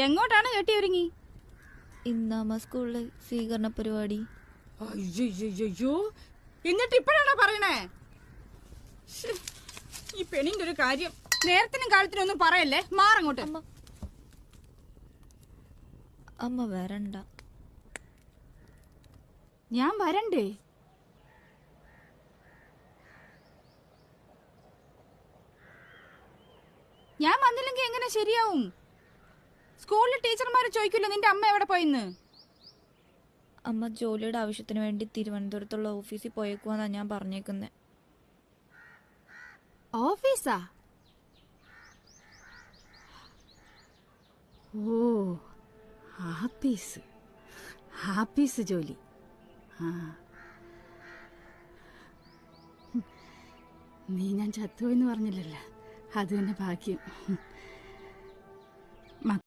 എങ്ങോട്ടാണ് കെട്ടിയൊരുങ്ങി? ഇന്നമ്മ സ്കൂളില് സ്വീകരണ പരിപാടി. അയ്യോ, എന്നിട്ട് ഇപ്പഴാണോ പറയണേ? ഈ പെണ്ണിന്റെ ഒരു കാര്യം നേരത്തിനും കാലത്തിനും ഒന്നും പറയല്ലേ. മാറങ്ങോട്ട്. അമ്മ വരണ്ട. ഞാൻ വരണ്ടേ? ഞാൻ വന്നില്ലെങ്കിൽ എങ്ങനെ ശരിയാവും? സ്കൂളിൽ ടീച്ചർമാര് ചോദിക്കില്ല നിന്റെ അമ്മ എവിടെ പോയിന്ന്. അമ്മ ജോലിയുടെ ആവശ്യത്തിന് വേണ്ടി തിരുവനന്തപുരത്തുള്ള ഓഫീസിൽ പോയേക്കുവാന്നാ ഞാൻ പറഞ്ഞേക്കുന്നേ. ഓഫീസാ? ഓ, ആപ്പീസ് ജോലി. നീ ഞാൻ ചത്തുപോയെന്ന് പറഞ്ഞില്ലല്ലോ, അത് തന്നെ ഭാഗ്യം.